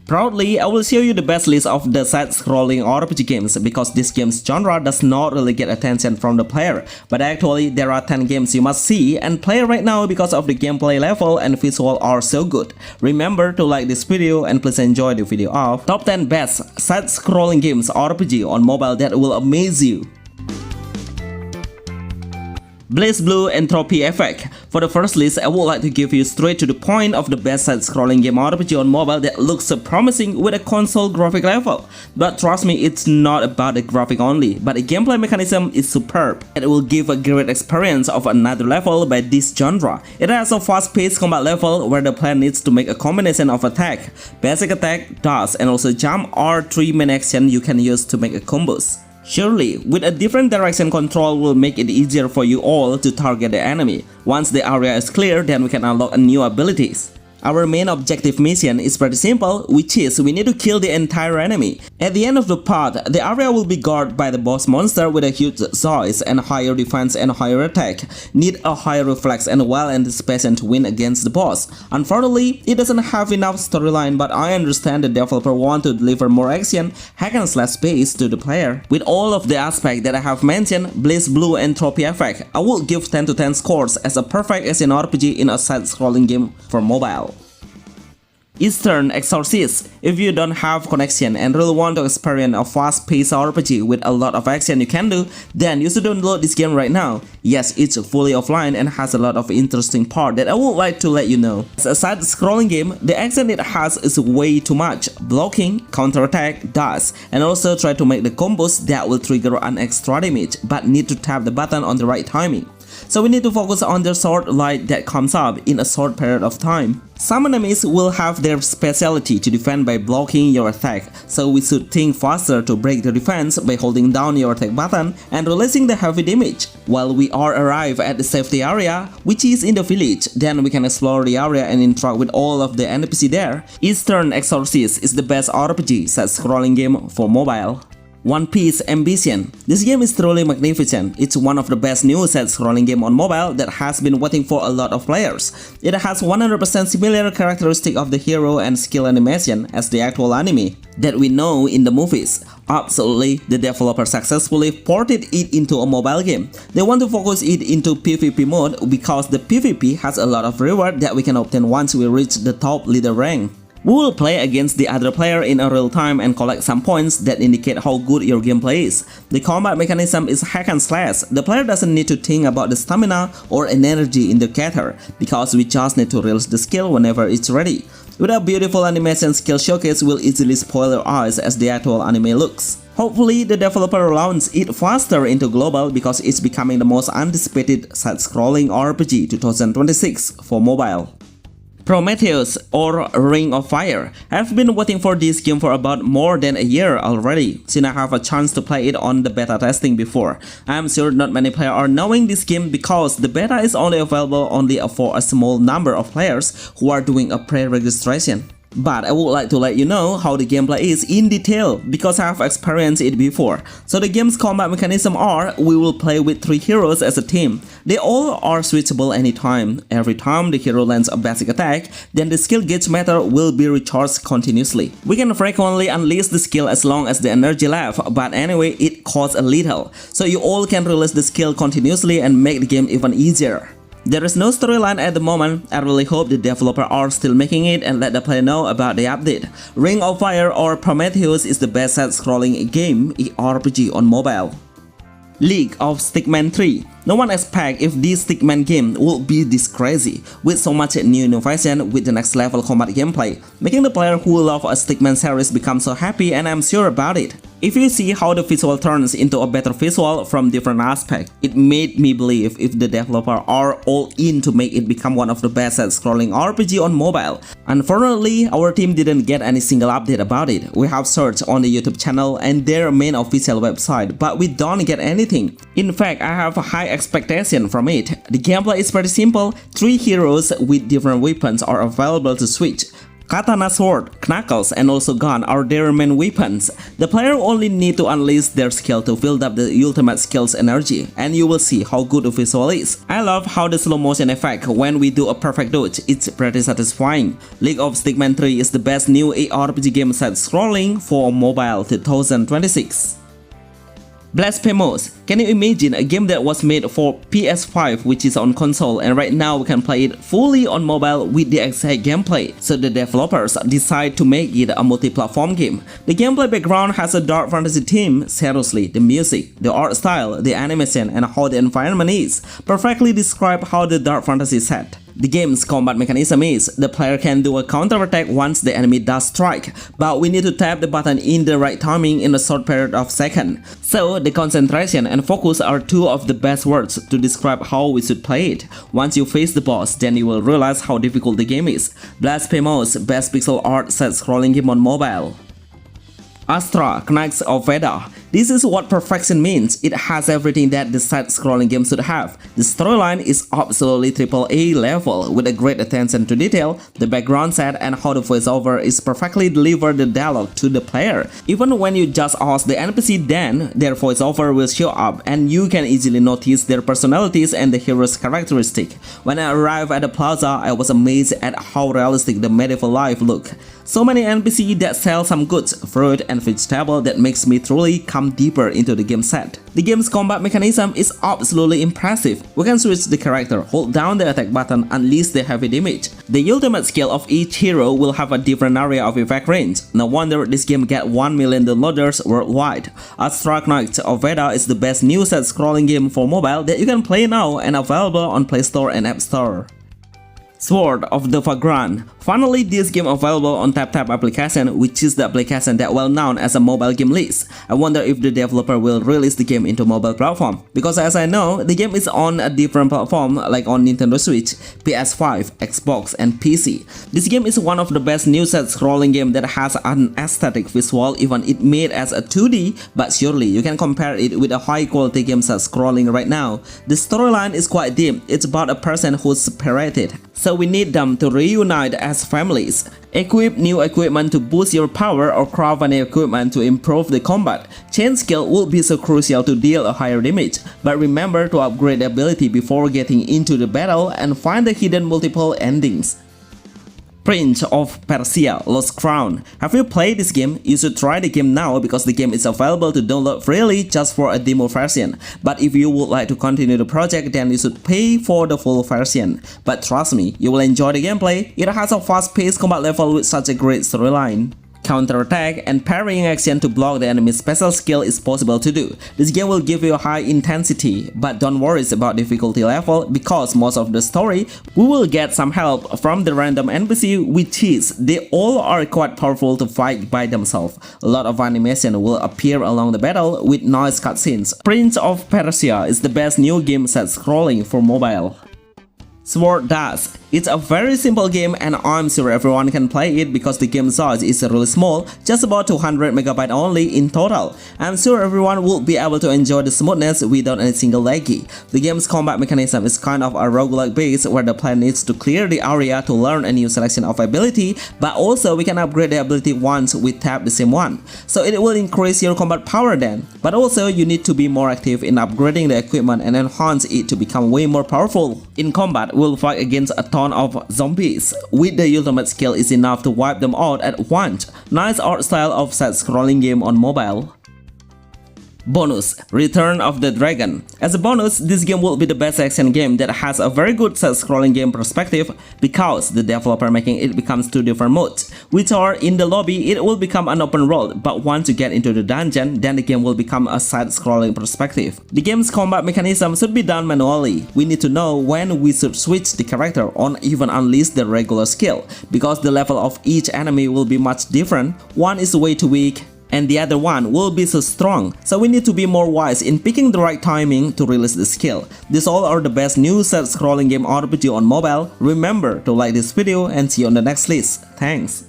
Proudly, I will show you the best list of the side-scrolling RPG games because this game's genre does not really get attention from the player, but actually there are 10 games you must see and play right now because of the gameplay level and visual are so good. Remember to like this video and please enjoy the video of Top 10 Best Side-Scrolling Games RPG on Mobile that will amaze you. BlazBlue Entropy Effect. For the first list, I would like to give you straight to the point of the best side-scrolling game RPG on mobile that looks so promising with a console graphic level. But trust me, it's not about the graphic only, but the gameplay mechanism is superb. It will give a great experience of another level by this genre. It has a fast-paced combat level where the player needs to make a combination of attack, basic attack, dodge, and also jump are 3 main actions you can use to make a combos. Surely, with a different direction control will make it easier for you all to target the enemy. Once the area is clear, then we can unlock new abilities. Our main objective mission is pretty simple, which is we need to kill the entire enemy. At the end of the part, the area will be guarded by the boss monster with a huge size and higher defense and higher attack. Need a higher reflex and well anticipation to win against the boss. Unfortunately, it doesn't have enough storyline, but I understand the developer want to deliver more action, hack and slash space to the player. With all of the aspects that I have mentioned, BlazBlue Entropy Effect, I will give 10 to 10 scores as a perfect action RPG in a side-scrolling game for mobile. Eastern Exorcist. If you don't have connection and really want to experience a fast-paced RPG with a lot of action you can do, then you should download this game right now. Yes, it's fully offline and has a lot of interesting part that I would like to let you know. As a side-scrolling game, the action it has is way too much. Blocking, counter-attack, dodge, and also try to make the combos that will trigger an extra damage, but need to tap the button on the right timing. So we need to focus on the short light that comes up in a short period of time. Some enemies will have their specialty to defend by blocking your attack, so we should think faster to break the defense by holding down your attack button and releasing the heavy damage. While we arrive at the safety area, which is in the village, then we can explore the area and interact with all of the NPC there. Eastern Exorcist is the best RPG side-scrolling game for mobile. One Piece Ambition. This game is truly magnificent. It's one of the best new side-scrolling game on mobile that has been waiting for a lot of players. It has 100% similar characteristic of the hero and skill animation as the actual anime that we know in the movies. Absolutely, the developer successfully ported it into a mobile game. They want to focus it into PvP mode because the PvP has a lot of reward that we can obtain once we reach the top leader rank. We will play against the other player in a real time and collect some points that indicate how good your gameplay is. The combat mechanism is hack and slash. The player doesn't need to think about the stamina or an energy indicator because we just need to release the skill whenever it's ready. With a beautiful animation, skill showcase will easily spoil your eyes as the actual anime looks. Hopefully, the developer launches it faster into global because it's becoming the most anticipated side-scrolling RPG 2026 for mobile. Promethios or Ring of Fire. I've been waiting for this game for about more than a year already, since I have a chance to play it on the beta testing before. I'm sure not many players are knowing this game because the beta is only available for a small number of players who are doing a pre-registration. But I would like to let you know how the gameplay is in detail because I have experienced it before. So the game's combat mechanism are, we will play with 3 heroes as a team. They all are switchable anytime. Every time the hero lands a basic attack, then the skill gauge meter will be recharged continuously. We can frequently unleash the skill as long as the energy left, but anyway it costs a little. So you all can release the skill continuously and make the game even easier. There is no storyline at the moment. I really hope the developer are still making it and let the player know about the update. Ring of Fire or Promethios is the best side-scrolling game RPG on mobile. League of Stickman 3. No one expects if this Stickman game would be this crazy, with so much new innovation with the next level combat gameplay, making the player who love a Stickman series become so happy, and I'm sure about it. If you see how the visual turns into a better visual from different aspects, it made me believe if the developer are all in to make it become one of the best side-scrolling RPG on mobile. Unfortunately, our team didn't get any single update about it. We have searched on the YouTube channel and their main official website, but we don't get anything. In fact, I have a high expectation from it. The gameplay is pretty simple. 3 heroes with different weapons are available to switch. Katana sword, knuckles, and also gun are their main weapons. The player only need to unleash their skill to build up the ultimate skill's energy, and you will see how good the visual is. I love how the slow motion effect when we do a perfect dodge, it's pretty satisfying. League of Stickman 3 is the best new ARPG game side-scrolling for mobile 2026. Blasphemous. Can you imagine a game that was made for PS5 which is on console, and right now we can play it fully on mobile with the exact gameplay? So the developers decide to make it a multi-platform game. The gameplay background has a dark fantasy theme. Seriously, the music, the art style, the animation, and how the environment is perfectly describe how the dark fantasy is set. The game's combat mechanism is, the player can do a counter-attack once the enemy does strike, but we need to tap the button in the right timing in a short period of seconds. So the concentration and focus are two of the best words to describe how we should play it. Once you face the boss, then you will realize how difficult the game is. Blasphemous, best pixel art side-scrolling game on mobile. Astra, Knights of Veda. This is what perfection means. It has everything that the side-scrolling game should have. The storyline is absolutely AAA level with a great attention to detail. The background set and how the voiceover is perfectly deliver the dialogue to the player. Even when you just ask the NPC, then their voiceover will show up and you can easily notice their personalities and the hero's characteristic. When I arrived at the plaza, I was amazed at how realistic the medieval life look. So many NPC that sell some goods, fruit and vegetable that makes me truly come deeper into the game set. The game's combat mechanism is absolutely impressive. We can switch the character, hold down the attack button, unleash the heavy damage. The ultimate skill of each hero will have a different area of effect range. No wonder this game get 1 million downloaders worldwide. Astra Knights of Veda is the best new side-scrolling game for mobile that you can play now and available on Play Store and App Store. Sword of the Vagrant. Finally, this game available on TapTap application, which is the application that well known as a mobile game list. I wonder if the developer will release the game into mobile platform, because as I know, the game is on a different platform like on Nintendo Switch, PS5, Xbox, and PC. This game is one of the best new side-scrolling game that has an aesthetic visual, even it made as a 2D, but surely you can compare it with a high-quality game side-scrolling right now. The storyline is quite deep. It's about a person who's separated, so we need them to reunite as families. Equip new equipment to boost your power or craft new equipment to improve the combat. Change skill will be so crucial to deal a higher damage, but remember to upgrade the ability before getting into the battle and find the hidden multiple endings. Prince of Persia Lost Crown. Have you played this game? You should try the game now because the game is available to download freely just for a demo version. But if you would like to continue the project, then you should pay for the full version. But trust me, you will enjoy the gameplay. It has a fast-paced combat level with such a great storyline. Counter-attack and parrying action to block the enemy's special skill is possible to do. This game will give you a high intensity, but don't worry about difficulty level because most of the story we will get some help from the random NPC, which is they all are quite powerful to fight by themselves. A lot of animation will appear along the battle with noise cutscenes. Prince of Persia is the best new game side-scrolling for mobile. Sword Dance. It's a very simple game and I'm sure everyone can play it because the game size is really small, just about 200 MB only in total. I'm sure everyone will be able to enjoy the smoothness without any single laggy. The game's combat mechanism is kind of a roguelike base where the player needs to clear the area to learn a new selection of ability, but also we can upgrade the ability once we tap the same one. So it will increase your combat power then, but also you need to be more active in upgrading the equipment and enhance it to become way more powerful. In combat, we'll fight against a ton of zombies. With the ultimate skill is enough to wipe them out at once. Nice art style of side-scrolling game on mobile. Bonus, Return of the Dragon. As a bonus, this game will be the best action game that has a very good side-scrolling game perspective because the developer making it becomes two different modes, which are in the lobby it will become an open world, but once you get into the dungeon, then the game will become a side-scrolling perspective. The game's combat mechanism should be done manually. We need to know when we should switch the character or even unleash the regular skill, because the level of each enemy will be much different. One is way too weak, and the other one will be so strong, so we need to be more wise in picking the right timing to release the skill. These all are the best new side-scrolling game RPG on mobile. Remember to like this video and see you on the next list. Thanks.